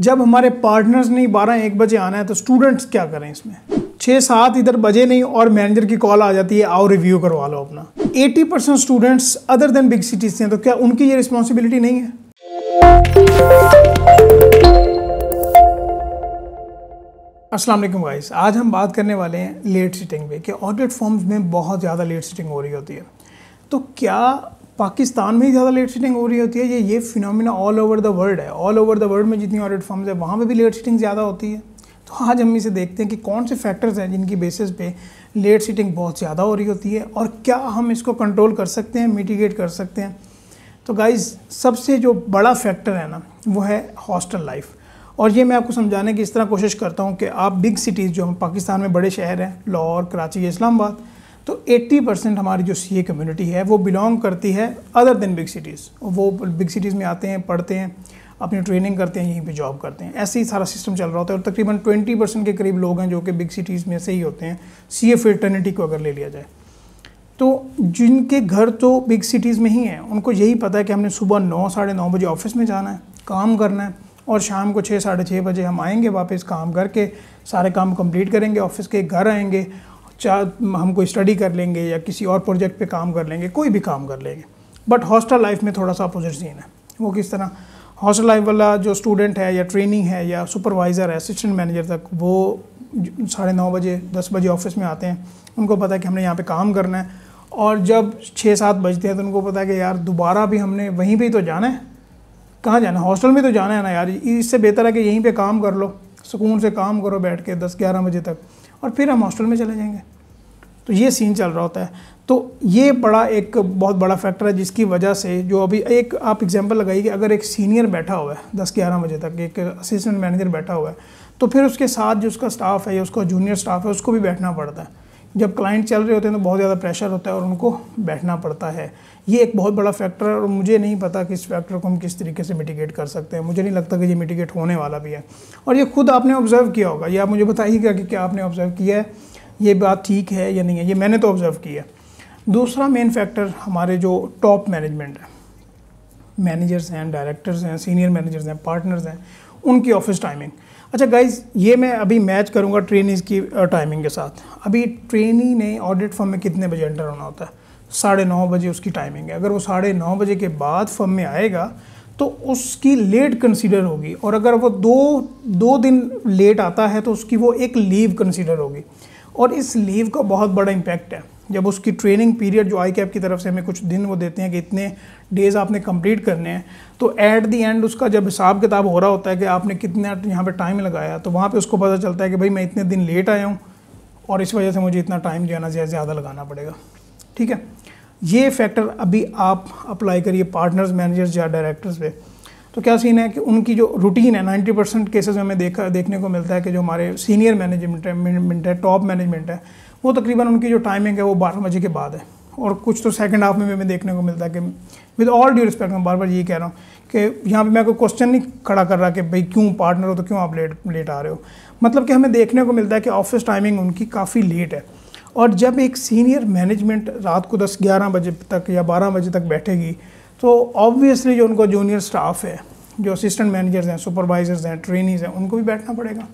जब हमारे पार्टनर्स ने 12-1 बजे आना है तो स्टूडेंट्स क्या करें इसमें? 6-7 इधर बजे नहीं और मैनेजर की कॉल आ जाती है, आओ रिव्यू करवा लो अपना। 80% students other than big cities से हैं, तो क्या उनकी ये रिस्पॉन्सिबिलिटी नहीं है? अस्सलाम वालेकुम गाइस, आज हम बात करने वाले हैं लेट सिटिंग पे कि ऑडिट फॉर्म्स में बहुत ज़्यादा लेट सिटिंग हो रही होती है। तो क्या पाकिस्तान में ही ज़्यादा लेट सिटिंग हो रही होती है? ये phenomena all over the world है। ऑल ओवर द वर्ल्ड में जितनी ऑडिट फॉर्म्स है वहाँ पे भी लेट सिटिंग ज़्यादा होती है। तो आज हम इसे देखते हैं कि कौन से फैक्टर्स हैं जिनकी बेसिस पे लेट सिटिंग बहुत ज़्यादा हो रही होती है और क्या हम इसको कंट्रोल कर सकते हैं, मिटिगेट कर सकते हैं। तो गाइज़, सबसे जो बड़ा फैक्टर है ना वो है हॉस्टल लाइफ। और ये मैं आपको समझाने की इस तरह कोशिश करता हूँ कि आप बिग सिटीज़ जो हम पाकिस्तान में बड़े शहर हैं, लाहौर, कराची, इस्लामाबाद, तो 80% हमारी जो सीए कम्युनिटी है वो बिलोंग करती है अदर देन बिग सिटीज़। वो बिग सिटीज़ में आते हैं, पढ़ते हैं, अपनी ट्रेनिंग करते हैं, यहीं पे जॉब करते हैं। ऐसे ही सारा सिस्टम चल रहा होता है और तकरीबन 20% के करीब लोग हैं जो कि बिग सिटीज़ में से ही होते हैं। सीए फ्रेटर्निटी को अगर ले लिया जाए तो जिनके घर तो बिग सिटीज़ में ही हैं, उनको यही पता है कि हमने सुबह 9-9:30 बजे ऑफिस में जाना है, काम करना है और शाम को 6-6:30 बजे हम आएंगे, वापस काम करके सारे काम कंप्लीट करेंगे, ऑफिस के घर आएंगे, हम कोई स्टडी कर लेंगे या किसी और प्रोजेक्ट पे काम कर लेंगे, कोई भी काम कर लेंगे। बट हॉस्टल लाइफ में थोड़ा सा अपोजिट सीन है। वो किस तरह? हॉस्टल लाइफ वाला जो स्टूडेंट है या ट्रेनिंग है या सुपरवाइज़र है, असिस्टेंट मैनेजर तक, वो 9:30 बजे 10 बजे ऑफिस में आते हैं। उनको पता है कि हमने यहाँ पे काम करना है और जब 6-7 बजते हैं तो उनको पता है कि यार दोबारा भी हमने वहीं पे ही तो जाना है। कहाँ जाना है? हॉस्टल में तो जाना है ना यार। इससे बेहतर है कि यहीं पे काम कर लो, सुकून से काम करो बैठ के 10-11 बजे तक, और फिर हम हॉस्टल में चले जाएंगे। तो ये सीन चल रहा होता है। तो ये एक बहुत बड़ा फैक्टर है जिसकी वजह से जो अभी एक आप एग्जांपल लगाइए कि अगर एक सीनियर बैठा हुआ है 10-11 बजे तक, एक असिस्टेंट मैनेजर बैठा हुआ है, तो फिर उसके साथ जो उसका स्टाफ है या उसका जूनियर स्टाफ है उसको भी बैठना पड़ता है। जब क्लाइंट चल रहे होते हैं तो बहुत ज़्यादा प्रेशर होता है और उनको बैठना पड़ता है। ये एक बहुत बड़ा फैक्टर है और मुझे नहीं पता कि इस फैक्टर को हम किस तरीके से मिटिगेट कर सकते हैं। मुझे नहीं लगता कि ये मिटिगेट होने वाला भी है। और ये खुद आपने ऑब्ज़र्व किया होगा, ये आप मुझे बताइएगा कि क्या आपने ऑब्ज़र्व किया है, ये बात ठीक है या नहीं है। ये मैंने तो ऑब्ज़र्व किया है। दूसरा मेन फैक्टर हमारे जो टॉप मैनेजमेंट है, मैनेजर्स हैं, डायरेक्टर्स हैं, सीनियर मैनेजर्स हैं, पार्टनर्स हैं, उनकी ऑफिस टाइमिंग। अच्छा गाइज़, ये मैं अभी मैच करूँगा ट्रेनीज़ की टाइमिंग के साथ। अभी ट्रेनी ने ऑडिट फर्म में कितने बजे एंटर होना होता है? 9:30 बजे उसकी टाइमिंग है। अगर वो 9:30 बजे के बाद फर्म में आएगा तो उसकी लेट कंसीडर होगी, और अगर वो दो दिन लेट आता है तो उसकी वो एक लीव कंसीडर होगी। और इस लीव का बहुत बड़ा इम्पैक्ट है। जब उसकी ट्रेनिंग पीरियड जो ICAP की तरफ से हमें कुछ दिन वो देते हैं कि इतने डेज़ आपने कंप्लीट करने हैं, तो एट द एंड उसका जब हिसाब किताब हो रहा होता है कि आपने कितना यहाँ पे टाइम लगाया, तो वहाँ पे उसको पता चलता है कि भाई मैं इतने दिन लेट आया हूँ और इस वजह से मुझे इतना टाइम जो है ना ज़्यादा लगाना पड़ेगा। ठीक है, ये फैक्टर अभी आप अप्लाई करिए पार्टनर्स, मैनेजर्स या डायरेक्टर्स पे। तो क्या सीन है कि उनकी जो रूटीन है 90% केसेस में हमें देखने को मिलता है कि जो हमारे सीनियर मैनेजमेंट है, टॉप मैनेजमेंट है, वो तकरीबन उनकी जो टाइमिंग है वो 12 बजे के बाद है। और कुछ तो सेकंड हाफ में भी हमें देखने को मिलता है कि विद ऑल ड्यू रिस्पेक्ट, मैं बार बार यही कह रहा हूँ कि यहाँ पे मैं कोई क्वेश्चन नहीं खड़ा कर रहा कि भाई क्यों पार्टनर हो तो क्यों आप लेट आ रहे हो। मतलब कि हमें देखने को मिलता है कि ऑफिस टाइमिंग उनकी काफ़ी लेट है। और जब एक सीनियर मैनेजमेंट रात को 10-11 बजे तक या 12 बजे तक बैठेगी तो ऑब्वियसली जो उनको जूनियर स्टाफ है, जो असिस्टेंट मैनेजर्स हैं, सुपरवाइजर्स हैं, ट्रेनीज़ हैं, उनको भी बैठना पड़ेगा।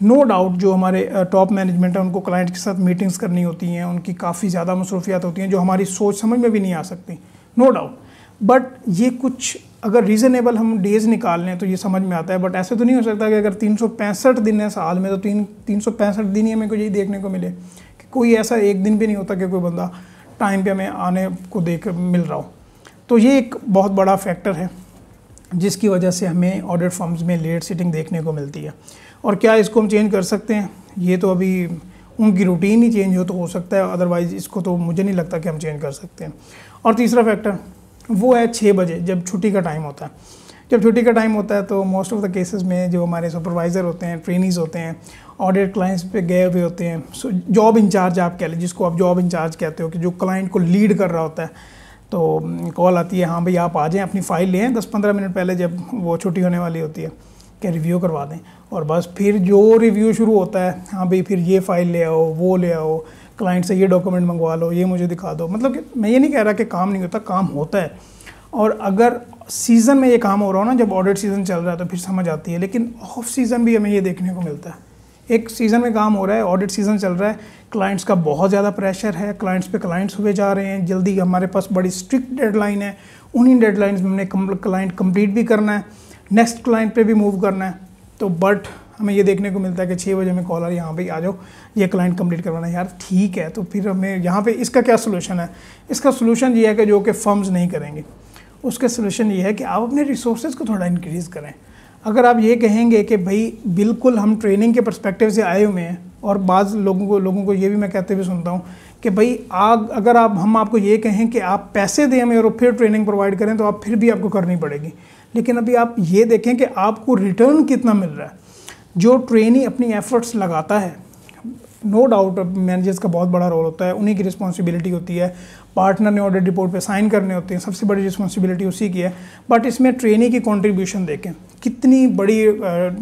नो डाउट जो हमारे टॉप मैनेजमेंट है उनको क्लाइंट के साथ मीटिंग्स करनी होती हैं, उनकी काफ़ी ज़्यादा मसरूफियात होती हैं जो हमारी सोच समझ में भी नहीं आ सकती, नो डाउट। बट ये कुछ अगर रीज़नेबल हम डेज़ निकाल लें तो ये समझ में आता है। बट ऐसे तो नहीं हो सकता कि अगर 365 दिन है साल में तो 365 दिन ही हमें को यही देखने को मिले कि कोई ऐसा एक दिन भी नहीं होता कि कोई बंदा टाइम पे हमें आने को मिल रहा हो। तो ये एक बहुत बड़ा फैक्टर है जिसकी वजह से हमें ऑडिट फर्म्स में लेट सिटिंग देखने को मिलती है। और क्या इसको हम चेंज कर सकते हैं? ये तो अभी उनकी रूटीन ही चेंज हो सकता है, अदरवाइज़ इसको तो मुझे नहीं लगता कि हम चेंज कर सकते हैं। और तीसरा फैक्टर वो है 6 बजे जब छुट्टी का टाइम होता है। जब छुट्टी का टाइम होता है तो मोस्ट ऑफ द केसेस में जो हमारे सुपरवाइज़र होते हैं, ट्रेनीज़ होते हैं, ऑडिट क्लाइंट्स पे गए हुए होते हैं, जॉब इंचार्ज आप कह लें, जिसको आप जॉब इंचार्ज कहते हो, कि जो क्लाइंट को लीड कर रहा होता है, तो कॉल आती है, हाँ भाई आप आ जाएँ, अपनी फ़ाइल लें 10-15 मिनट पहले जब वो छुट्टी होने वाली होती है कि रिव्यू करवा दें। और बस फिर जो रिव्यू शुरू होता है, हाँ भाई फिर ये फ़ाइल ले आओ, वो ले आओ, क्लाइंट से ये डॉक्यूमेंट मंगवा लो, ये मुझे दिखा दो। मतलब कि मैं ये नहीं कह रहा कि काम नहीं होता, काम होता है। और अगर सीज़न में ये काम हो रहा हो ना, जब ऑडिट सीज़न चल रहा है तो फिर समझ आती है, लेकिन ऑफ सीज़न भी हमें ये देखने को मिलता है। एक सीज़न में काम हो रहा है, ऑडिट सीज़न चल रहा है, क्लाइंट्स का बहुत ज़्यादा प्रेशर है, क्लाइंट्स पे क्लाइंट्स हुए जा रहे हैं, जल्दी हमारे पास बड़ी स्ट्रिक्ट डेडलाइन है, उन्हीं डेडलाइंस में हमने क्लाइंट कंप्लीट भी करना है, नेक्स्ट क्लाइंट पे भी मूव करना है। तो बट हमें ये देखने को मिलता है कि 6 बजे हमें कॉल आ रही है, यहाँ भाई आ जाओ ये क्लाइंट कंप्लीट करवाना है। यार ठीक है, तो फिर हमें यहाँ पे इसका क्या सोल्यूशन है? इसका सोल्यूशन ये है कि जो कि फर्म्स नहीं करेंगे, उसका सोल्यूशन ये है कि आप अपने रिसोर्सेज को थोड़ा इंक्रीज़ करें। अगर आप ये कहेंगे कि भाई बिल्कुल हम ट्रेनिंग के पर्सपेक्टिव से आए हुए हैं, और बाज़ लोगों को ये भी मैं कहते हुए सुनता हूँ कि भाई अगर हम आपको ये कहें कि आप पैसे दें हमें और फिर ट्रेनिंग प्रोवाइड करें, तो आप फिर भी आपको करनी पड़ेगी। लेकिन अभी आप ये देखें कि आपको रिटर्न कितना मिल रहा है। जो ट्रेनी अपनी एफर्ट्स लगाता है, नो डाउट मैनेजर्स का बहुत बड़ा रोल होता है, उन्हीं की रिस्पॉन्सिबिलिटी होती है, पार्टनर ने ऑडिट रिपोर्ट पे साइन करने होते हैं, सबसे बड़ी रिस्पॉन्सिबिलिटी उसी की है। बट इसमें ट्रेनी की कंट्रीब्यूशन देखें कितनी बड़ी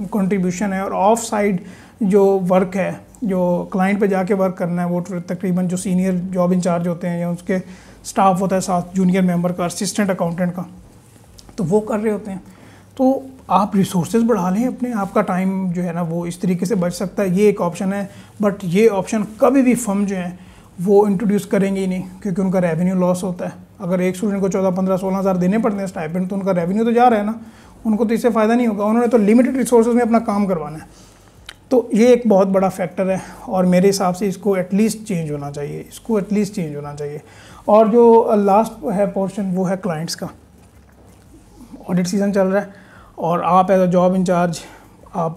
कंट्रीब्यूशन है। और ऑफ साइड जो वर्क है, जो क्लाइंट पे जाके वर्क करना है, वो तकरीबन जो सीनियर जॉब इंचार्ज होते हैं या उसके स्टाफ होता है साथ जूनियर मेंबर का, असिस्टेंट अकाउंटेंट का, तो वो कर रहे होते हैं। तो आप रिसोर्सेज बढ़ा लें अपने, आपका टाइम जो है ना वो इस तरीके से बच सकता है। ये एक ऑप्शन है, बट ये ऑप्शन कभी भी फर्म जो है वो इंट्रोड्यूस करेंगे ही नहीं, क्योंकि उनका रेवेन्यू लॉस होता है। अगर एक स्टूडेंट को 14, 15, 16 हज़ार देने पड़ते हैं स्टाइपेंड, तो उनका रेवेन्यू तो जा रहा है ना, उनको तो इससे फ़ायदा नहीं होगा। उन्होंने तो लिमिटेड रिसोर्सेज में अपना काम करवाना है। तो ये एक बहुत बड़ा फैक्टर है, और मेरे हिसाब से इसको एटलीस्ट चेंज होना चाहिए। और जो लास्ट है पोर्शन, वो है क्लाइंट्स का। ऑडिट सीज़न चल रहा है और आप एज अ जॉब इंचार्ज आप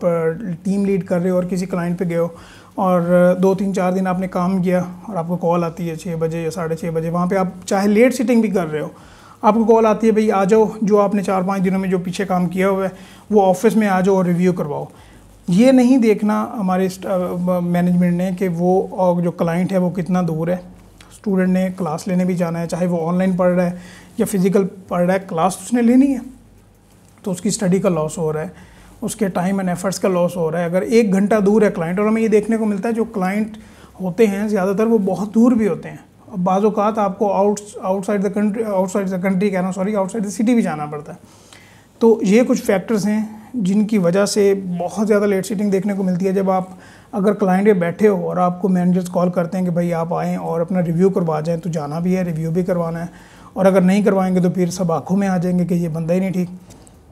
टीम लीड कर रहे हो और किसी क्लाइंट पे गए हो, और 2, 3, 4 दिन आपने काम किया और आपको कॉल आती है 6 बजे या 6:30 बजे, वहाँ पे आप चाहे लेट सिटिंग भी कर रहे हो, आपको कॉल आती है भाई आ जाओ, जो आपने 4-5 दिनों में जो पीछे काम किया हुआ है वो ऑफिस में आ जाओ और रिव्यू करवाओ। ये नहीं देखना हमारे मैनेजमेंट ने कि वो जो क्लाइंट है वो कितना दूर है। स्टूडेंट ने क्लास लेने भी जाना है, चाहे वो ऑनलाइन पढ़ रहा है या फिज़िकल पढ़ रहा है, क्लास उसने लेनी है, तो उसकी स्टडी का लॉस हो रहा है, उसके टाइम एंड एफर्ट्स का लॉस हो रहा है। अगर 1 घंटा दूर है क्लाइंट, और हमें ये देखने को मिलता है जो क्लाइंट होते हैं ज़्यादातर वो बहुत दूर भी होते हैं। अब बाज़ औक़ात आपको आउटसाइड द सिटी भी जाना पड़ता है। तो ये कुछ फैक्टर्स हैं जिनकी वजह से बहुत ज़्यादा लेट सीटिंग देखने को मिलती है। जब आप अगर क्लाइंट पे बैठे हो और आपको मैनेजर्स कॉल करते हैं कि भाई आप आएँ और अपना रिव्यू करवा जाएँ, तो जाना भी है, रिव्यू भी करवाना है, और अगर नहीं करवाएंगे तो फिर सब आँखों में आ जाएंगे कि ये बंदा ही नहीं ठीक।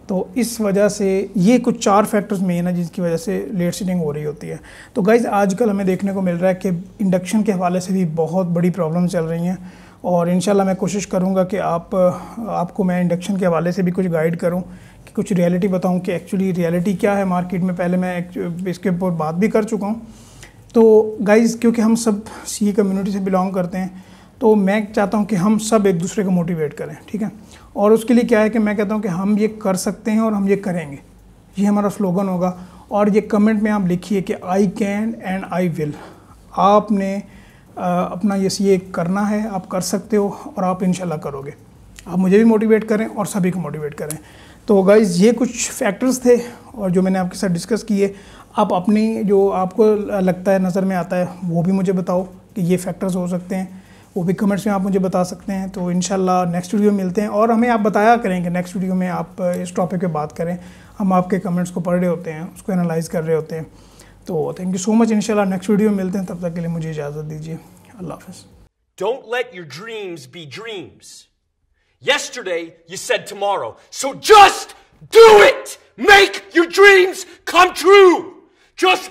तो इस वजह से ये कुछ 4 फैक्टर्स मेन है जिसकी वजह से लेट सीटिंग हो रही होती है। तो गाइज़ आजकल हमें देखने को मिल रहा है कि इंडक्शन के हवाले से भी बहुत बड़ी प्रॉब्लम चल रही हैं, और इंशाल्लाह मैं कोशिश करूँगा कि आपको मैं इंडक्शन के हवाले से भी कुछ गाइड करूँ, कि कुछ रियलिटी बताऊँ कि एक्चुअली रियलिटी क्या है मार्केट में। पहले मैं इसके ऊपर बात भी कर चुका हूँ। तो गाइज़ क्योंकि हम सब सीए कम्युनिटी से बिलोंग करते हैं, तो मैं चाहता हूँ कि हम सब एक दूसरे को मोटिवेट करें, ठीक है। और उसके लिए क्या है कि मैं कहता हूँ कि हम ये कर सकते हैं और हम ये करेंगे, ये हमारा स्लोगन होगा। और ये कमेंट में आप लिखिए कि I can and I will. आपने अपना ये करना है, आप कर सकते हो और आप इंशाल्लाह करोगे। आप मुझे भी मोटिवेट करें और सभी को मोटिवेट करें। तो गाइज़ ये कुछ फैक्टर्स थे और जो मैंने आपके साथ डिस्कस किए। आप अपनी जो आपको लगता है नज़र में आता है वो भी मुझे बताओ कि ये फैक्टर्स हो सकते हैं, वो भी कमेंट्स में आप मुझे बता सकते हैं। तो इंशाल्लाह नेक्स्ट वीडियो में मिलते हैं, और हमें आप बताया करें कि नेक्स्ट वीडियो में आप इस टॉपिक पे बात करें। हम आपके कमेंट्स को पढ़ रहे होते हैं, उसको एनालाइज कर रहे होते हैं। तो थैंक यू सो मच। इंशाल्लाह नेक्स्ट वीडियो में मिलते हैं, तब तक के लिए मुझे इजाज़त दीजिए। अल्लाह हाफ़िज़। Don't let your dreams be dreams. Yesterday you said tomorrow, so just do it. Make your dreams come true. Just